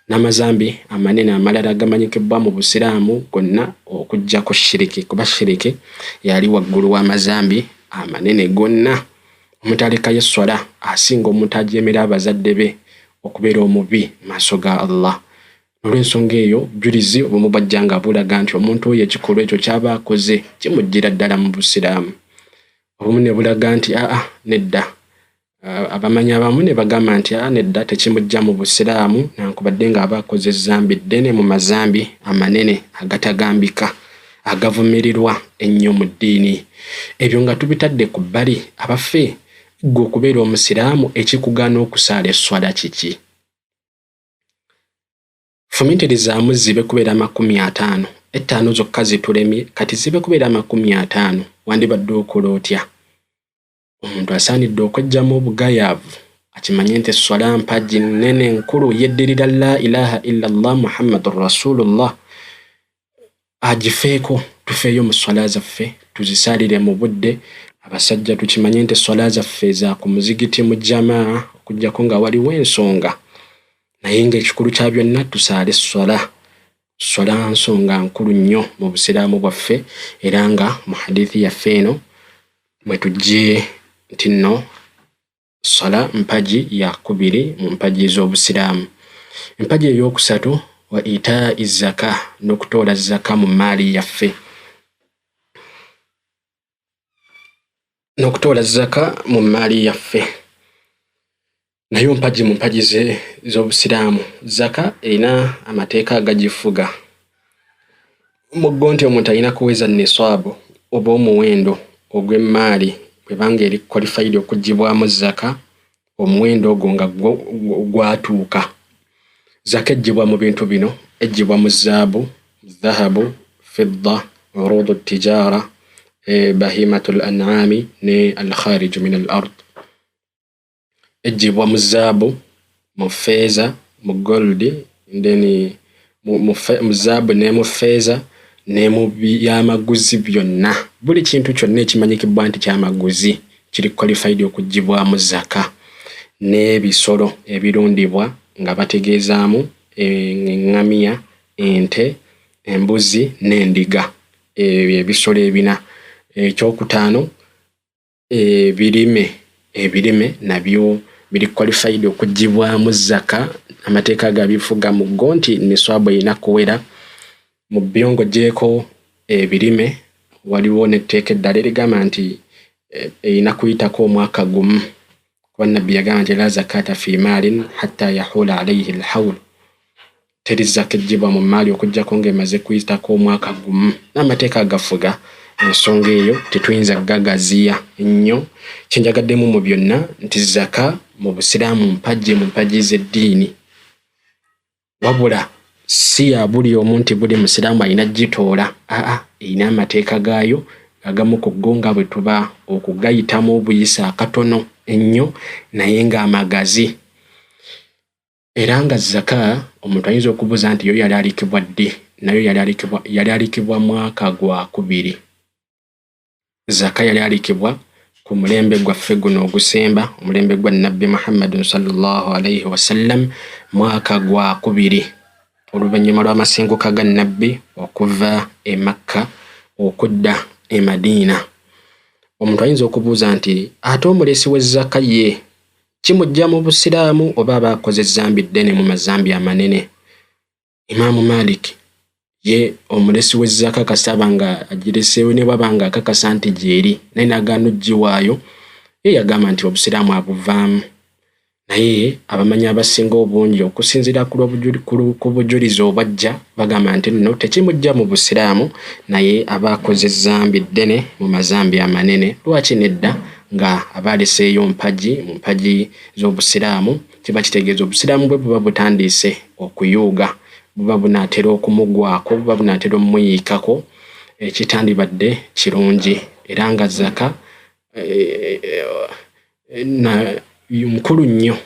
n'amazambi amanene amalala agamanyikibbwa mu busiraamu gonna okuggyako shiriki, kuba shiriki yali waggulu w'amazambi amanene gonna. Omuntu alekayo essala asinga omuntu ajeemera abazadde be okubeera omubi maaso ga Allah. Olw'ensonga eyo bujulizi obumu bwajja nga bulaga nti omuntu oyo ekikolwa ekyo ky'aba akoze kimujjira ddala mu busiraamu. Obumu ne bulaga nti nedda, abamanyi abamu ne bagamba nti nedda tekimujja mu Busiraamu newankubadde nga aba akoze ezzambi ddene mu mazambi amanene agatagambika agavumirirwa ennyo mu ddiini. Ebyo nga tubitadde ku bbali, abaffe gwe okubeera Omusiraamu ekikugaana okusaala esswala kiki? Fumiitirizaamu zibe kubeera 50, 5 zokka zitulemye kati zibe kubeera 50, wandibadde okola otya? Omuntu asaanidde okweggyamu obugayaavu akimanye nti esswala mpagi nnene nkulu yeddirira la ilaha illa Allah Muhammadur Rasulullah. Agifeeko, tufeeyo mu swala zaffe tuzisaalire mu budde. Abasajja tukimanye nti esswala zaffe za ku muzigiti mu jamaa okuggyako nga waliwo ensonga, naye ng'ekikulu kya byonna tusaale esswala. Esswala nsonga nkulu nnyo mu Busiraamu bwaffe, era nga mu hadithi yaffe eno bwe tujje nti nno esswala mpagi ya 2 mu mpagi ez'Obusiraamu. Empagi ey'okusatu wa itaa'i zaka, n'okutoola zaka mu maali yaffe. N'okutoola zaka mu maali yaffe nayo mpagi mu mpagi z'Obusiraamu. Zaka erina amateeka agagifuga. Muggo nti omuntu alina kuweza nisaabu oba omuwendo ogw'emmaali bwebanga eri qualified okuggibwamu zaka, omuwendo ogwo nga gwatuuka. Zaka eggibwa mu bintu bino: eggibwa mu zaabu, dhahabu, fidda, urudu tijara, bahimatul an'ami ne al-kharij min al-ard. Eggibwa mu zaabu, mu feeza, mu gold, mu zaabu ne mu feeza ne mu byamaguzi byonna. Buli kintu kyonna ekimanyikibwa nti kyamaguzi kiri qualified okuggibwamu zaka. N'ebisolo ebirundibwa nga bategeezaamu eŋŋamiya, ente, embuzi n'endiga. Ebisolo ebina. Ekyokutaano, ebirime nabyo biri qualified okuggibwamu zaka. Amateeka gabifuga mu ggo nti nisaabu erina kuwera. Mu byongo gyeko ebirime waliwo n'etteeka eddala erigamba nti erina kuyitako omwaka gumu, kuba Nabbi yagamba nti la zakata fi maalin hatta yahula alayhi al-hawl. Teri zaka eggibwa mu maali okuggyako ng'emaze kuyitako omwaka gumu. N'amateeka agafuga ensonga eyo tetuyinza gagaziya nnyo. Kyenjagaddemu mu byonna nti zaka mu Busiraamu mpagi mu mpagi z'eddiini, wabula si ya buli omu nti buli Musiraamu alina gitoola. Erina amateeka gaayo, agamu ku go nga bwe tuba okugayitamu obuyisa akatono ennyo naye ng'amagazi. Era nga zaka omuntu ayinza okubuuza nti yo yali alikibwa ddi? Nayo yali alikibwa mwaka gwa 2. Zaka yali alikibwa ku mulembe gwaffe guno ogusemba, omulembe gwa Nabbi Muhammadun sallallahu alayhi wasallam, mwaka gwa 2 oluvannyuma lw'amasenguka ga Nabbi okuva e Makka okudda e Madiina. Omuntu ayinza okubuuza nti ate omulesi w'ezzaka ye kimujja mu Busiraamu oba aba akoze ezzambi ddene mu mazambi amanene? Imaamu Malik ye omulesi w'ezzaka kasaba nga agireseewo ne bwaba nga akakasa nti gyeri naye n'agaana oggiwaayo, ye yagamba nti Obusiraamu abuvaamu. Naye abamanyi abasinga obungi okusinziira ku bujulizi obwajja bagamba nti nno tekimujja mu Busiraamu naye aba akoze ezzambi ddene mu mazambi amanene. Lwaki nedda nga abaaleseeyo mpagi mu mpagi z'Obusiraamu? Kiba kitegeeza Obusiraamu bwe buba butandiise okuyuuga, buba bunaatera okumugwako, buba bunaatera omumuyiikako, ekitandibadde kirungi. Era nga zaka mukulu nnyo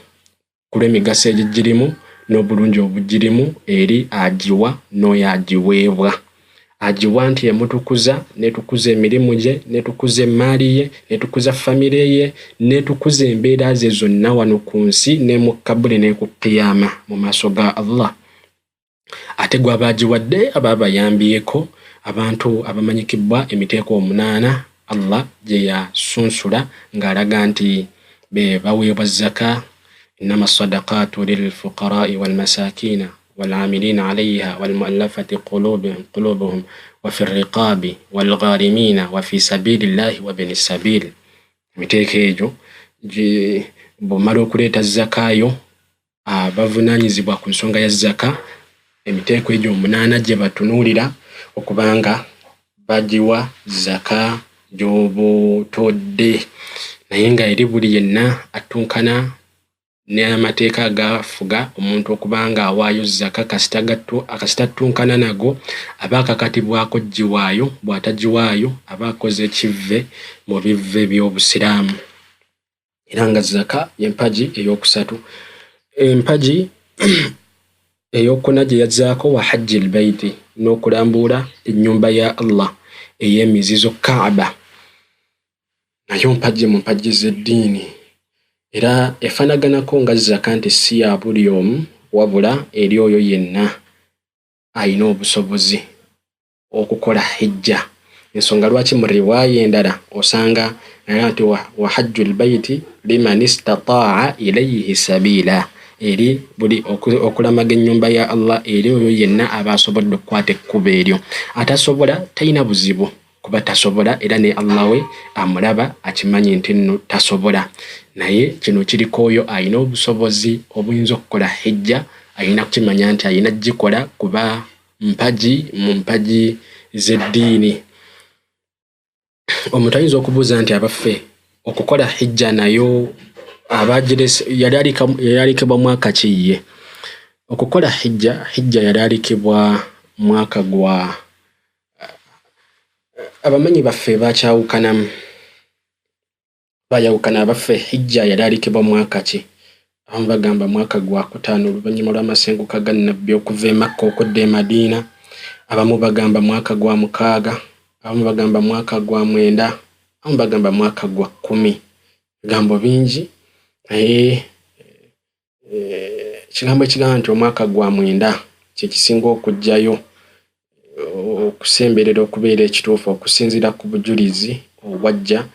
ku lw'emigaso egigirimu n'obulungi obugirimu eri agiwa n'oyo agiweebwa. Agiwa nti emutukuza, netukuza emirimu gye, netukuza emmaali ye, netukuza famire ye, netukuza embeera ze zonna wano ku nsi ne mu kabuli ne ku qiyama mu maaso ga Allah. Ate gwe abagiwadde aba abayambyeko abantu abamanyikibwa emiteeko 8 Allah gye yasunsula ng'alaga nti be baweebwa zaka. إنما الصدقات للفقراء والمساكين والعاملين عليها والمؤلفة قلوبهم وفي الرقاب والغارمين وفي سبيل الله وابن السبيل. Miteeko egyo bw'omala okuleeta zakaayo abavunaanyizibwa ku nsonga ya zaka emiteeko egyo 8 gye batunuulira okubanga bagiwa zaka gy'obutodde, naye nga eri buli yenna atunkana n'amateeka agafuga omuntu okubanga awaayo zaka kasita atunkana nago aba akakatibwako giwaayo, bw'atagiwaayo aba akoze ekivve mu bivve by'obusiraamu. Era nga zaka y'empagi ey'okusatu. Empagi ey'okuna gye yazzaako wa hajji albayti, n'okulambuula ennyumba ya Allah ey'emizizo Kaaba, nayo mpagi mu mpagi z'eddiini. Era efanaganako nga zaka nti si ya buli omu wabula eri oyo yenna ayina obusobozi okukola hijja. Ensonga lwaki mu riwaaya endala osanga nti wa hajju albayti liman istataa ilayhi sabila, eri buli okulamaga ennyumba ya Allah eri oyo yenna aba asobodde okukwata ekkubo eryo. Atasobola talina buzibu kuba tasobola, era ne Allah we amulaba akimanyi nti nno tasobola, naye kino kiriko oyo ayina obusobozi obuyinza okukola hijja, ayina kukimanya nti ayina gikola kuba mpagi mu mpagi z'eddiini. Omuntu ayinza okubuuza nti abaffe okukola hijja nayo yali alikibwa mwaka kiye? Okukola hijja yali alikibwa mwaka gwa abamanyi baffe bakyawukanamu, bayawukana abaffe hijja yali alikibwa mwaka ki? Abamu bagamba mwaka gwa 5 oluvannyuma lw'amasenguka ga Nabbi okuva e Makka okudda e Madiina, abamu bagamba mwaka gwa 6, abamu bagamba mwaka gwa 9, abamu bagamba mwaka gwa 10. Bigambo bingi naye ekigambo ekigamba nti omwaka gwa 9 kye kisinga okujjayo okusemberera okubeera ekituufu okusinziira ku bujulizi obwajja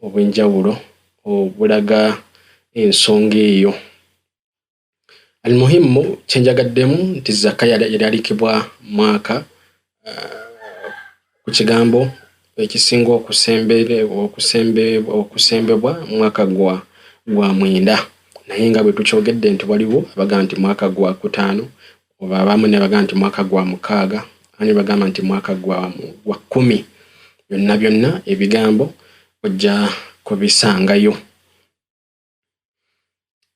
obw'enjawulo obulaga ensonga eyo. Almuhimu kyenjagaddemu nti zaka yali alikibwa mwaka ku kigambo ekisinga okusembebwa mwaka gwa 9, naye nga bwe tukyogedde nti waliwo abaga nti mwaka gwa 5 oba abamu ne baga nti mwaka gwa 6, ani bagamba nti mwaka gwa 10. Byonna ebigambo ojja kubisangayo.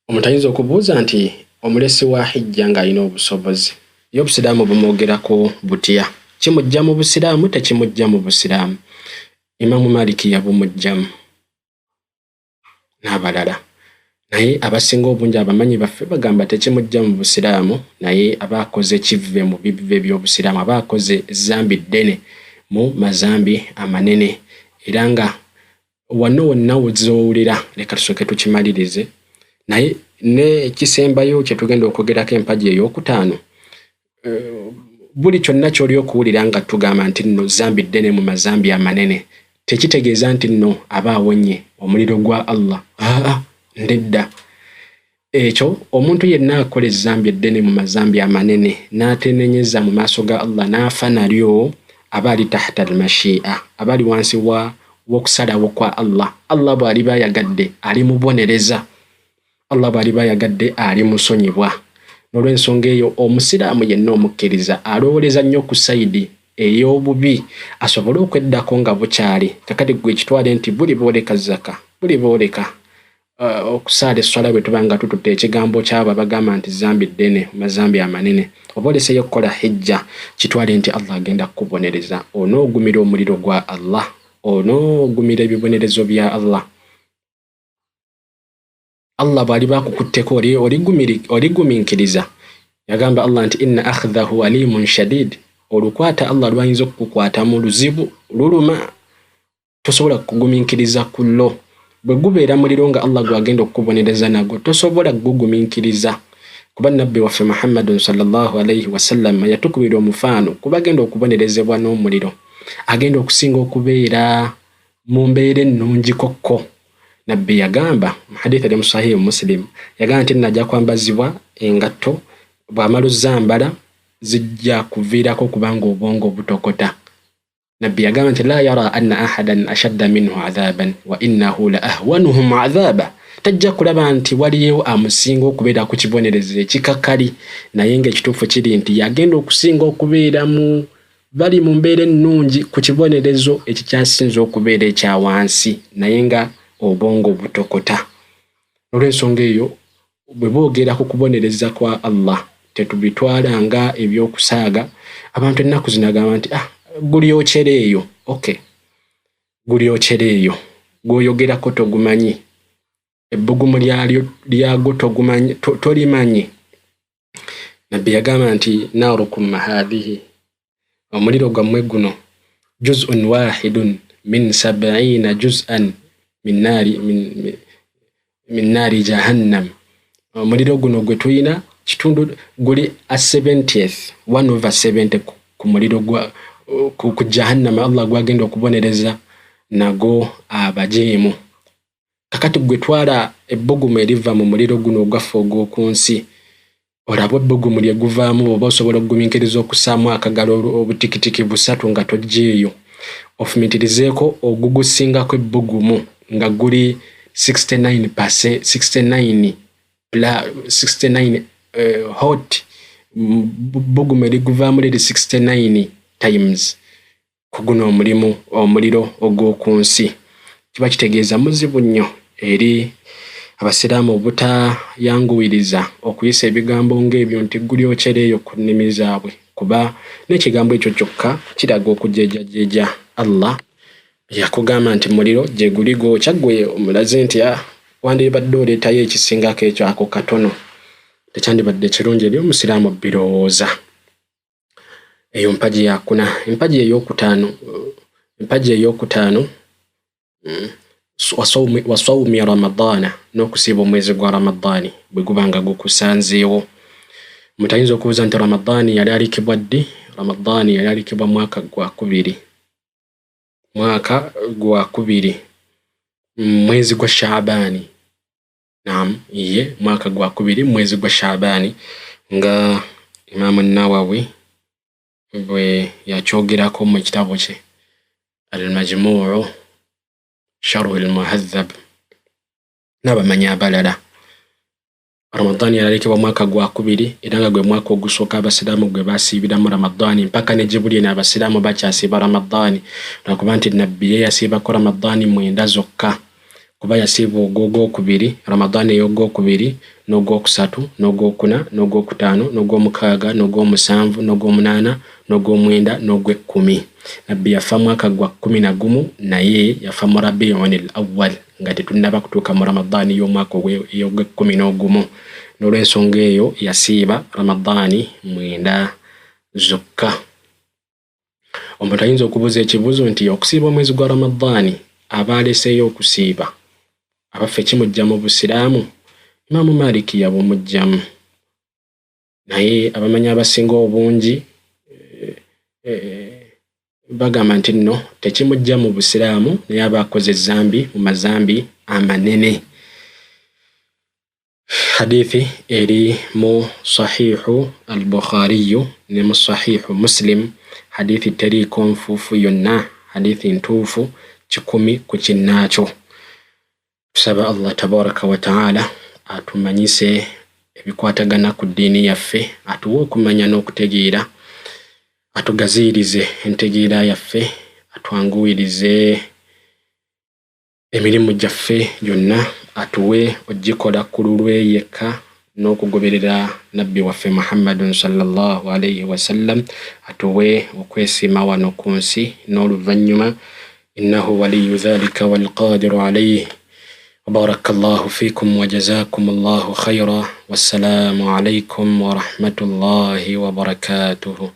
Omuntu ayinza okubuuza nti omulesi wa hijja ng'alina obusobozi, ye obusiraamu bumwogerako butya? Kimujja mu busiraamu tekimujja mu busiraamu? Imamu Maliki yabumujjamu n'abalala, naye abasinga obungi abamanyi baffe bagamba tekimujja mu busiraamu, naye aba akoze kivve mu bivve by'obusiraamu, aba akoze zambi ddene mu mazambi amanene. Era nga wano wonna wozowulira, leka tusooke tukimalirize, naye ne kisembayo kye tugenda okwogerako empagi ey'okutaano, buli kyonna ky'oli okuwulira nga tugamba nti nno zambi ddene mu mazambi amanene tekitegeeza nti nno aba awonye omuliro gwa Allah. Ndedda. Ekyo omuntu yenna akola ezambi eddene mu mazambi amanene n'atenenyeza mu maaso ga Allah n'afa nalyo aba ali tahta al-mashi'a, aba ali wansi w'okusalawo kwa Allah. Allah bw'aliba ayagadde alimubonereza, Allah bw'aliba ayagadde alimusonyiwa. N'olw'ensonga eyo omusiraamu yenna omukkiriza alowooleza nnyo ku sayidi ey'obubi asobole okweddako nga bukyali. Kakati gwe kitwale nti buli booleka zaka, buli booleka okusaala esswala bwe tuba nga tututte ekigambo ky'abo abagamba nti zambi ddene mazambi amanene, oba oleseyo okukola hijja kitwale nti Allah agenda kukubonereza, onoogumira omuliro gwa Allah, onoogumira ebibonerezo bya Allah. Allah bw'aliba akukutteko oligumiikiriza. Yagamba Allah nti inna akhdahu alimun shadid, olukwata Allah lwayinza okukukwata mu luzibu luluma, tosobola kugumiikiriza kullo. Bwe gubeera muliro nga Allah gwagenda okukubonereza nagwo tosobola kugumiikiriza, kuba Nabbi waffe Muhammadun sallallahu alayhi wasallam yatukubira omufaano kuba agenda okubonerezebwa n'omuliro, agenda okusinga okubeera mu mbeera ennungi kokko. Nabbi yagamba mu Hadeeth ali mu Sahih Muslim, yagamba nti najja kwambazibwa engatto, bw'amala ozzambala zijja kuviirako kubanga obwongo butokota. Nabbi yagamba nti la yara anna ahadan ashadda minhu adhaban wa innahu la ahwanuhum adhaba, tajja kulaba nti waliyo amusinga okubeera ku kibonerezo ekikakali, naye ng'ekituufu kiri nti yagenda okusinga okubeera bali mu mbeera ennungi ku kibonerezo ekikyasinza okubeera ekya wansi, naye nga obwongo butokota. Olw'ensonga eyo bwe boogera ku kubonereza kwa Allah tetubitwala nga ebyokusaaga. Abantu ennaku zino agamba nti gulyokera eyo. Okay, gulyokera eyo gw'oyogerako togumanyi, ebbugumu lyagwo tolimanyi. Nabbi yagamba nti naarukum hadhihi, omuliro gwammwe guno, juz'un wahidun min 70 juz'an min naari jahannam. Omuliro guno gwe tuyina kitundu guli a 70th 1/70 ku muliro ku jahannama Allah gwagenda okubonereza nago abajeemu. Kakati gwe twala ebbugumu eriva mu muliro guno ogwaffe ogw'okunsi, olaba ebbugumu lye guvaamu oba osobola okugumiikiriza okusaamu akagalo obutikitiki busatu nga tojjeeyo. Ofumitirizeeko ogugusingako ebbugumu nga guli 69 hot, bbugumu eriguvaamu liri 69 times ku guno omuliro ogw'okunsi. Kiba kitegeeza muzibu nnyo eri abasiraamu obutayanguwiriza okuyisa ebigambo ng'ebyo nti gulyokera eyo ku nnimi zaabwe, kuba n'ekigambo ekyo kyokka kiraga okujeejajeeja Allah. Yakugamba nti muliro gye guli gwokya, gwe omulaze nti wandibadde oleetayo ekisingako ekyo ako katono, tekyandibadde kirungi eri omusiraamu birowooza. Eyo mpagi yakuna. Empagi ey'okutaano wasawmi Ramadana, n'okusiiba omwezi gwa Ramadani bwe gubanga gukusanzeewo. Mutayinza okubuuza nti Ramadani yali alikibwa ddi? Ramadani yali alikibwa mwaka gwa kubiri mwezi gwa Shaabani. Naam, iye mwaka gwa kubiri mwezi gwa Shaabani, nga Imam Nawawi bwe yakyogerako mu kitabo kye Al-Majmuu' Sharh al-Muhadhab n'abamanyi abalala. Ramadani yalalikibwa mwaka gwa kubiri era nga gwe mwaka ogusooka abasiraamu gwe basiibiramu Ramadani, mpaka ne Jibuliini abasiraamu bakyasiiba Ramadani, lwakuba nti Nabbi ye yasiibako Ramadani 9 zokka, kuba yasiiba ogw'okubiri, Ramadani ey'ogwokubiri, n'ogwokusatu, n'ogwokuna, n'ogwokutaano, n'ogwomukaaga, n'ogwomusanvu, n'ogwomunaana, n'ogwomwenda, n'ogw'ekkumi. Nabbi yafa mwaka gwa 11, naye yafa mu Rabi'un al-Awwal nga tetunnaba kutuuka mu Ramadani y'omwaka ogw'e11. N'olw'ensonga eyo yasiiba Ramadani 9 zokka. Omuntu ayinza okubuuza ekibuuzo nti okusiiba omwezi gwa Ramadani aba aleseeyo okusiiba abaffe kimujja mu Busiraamu? Imaamu Maliki yabumujjamu, naye abamanyi abasinga obungi bagamba nti nno tekimujja mu Busiraamu, naye aba akoze ezambi mu mazambi amanene. Hadeeth eri mu Sahihu al-Bukhari ne mu Sahihu Muslim, Hadeeth teriiko nfuufu yonna, Hadeeth ntuufu 10 ku kinnaakyo. Tusaba Allah tabaraka wa ta'ala atumanyise ebikwatagana ku ddiini yaffe, atuwe okumanya n'okutegeera, atugaziirize entegeera yaffe, atwanguwirize emirimu gyaffe gyonna, atuwe ogikola ku lulwe yekka n'okugoberera Nabbi waffe Muhammadun sallallahu alayhi wa sallam, atuwe okwesiima wano ku nsi n'oluvannyuma. Innahu waliyyu dhalika wal qadiru alayhi. بارك الله فيكم وجزاكم الله خيرا، والسلام عليكم ورحمة الله وبركاته.